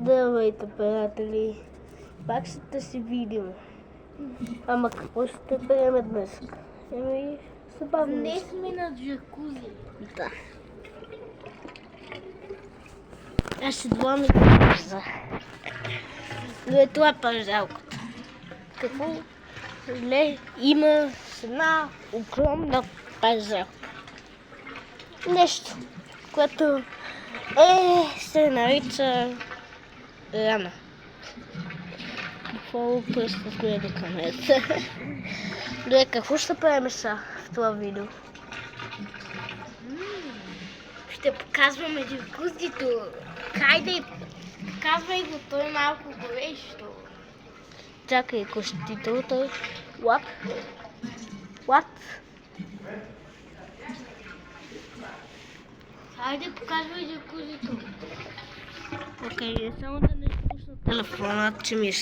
Здравейте, приятели! Пак ще си видим. Ама какво ще приеме днес? Забавно. Днес сме на джакузи. Да. Аз ще двамя пържа. Но е това пържалката. Какво? Не, има с една огромна пържалка. Нещо, което се нарича рана. Какво пръстът ми е до камерата? Добре, какво ще правим сега в това видео? Ще показваме джакузито. Хайде, показвай го, той е малко горещо. Чакай, костителата. What? What? Хайде, показвай джакузито. Окей, само да не спусна телефона, че ми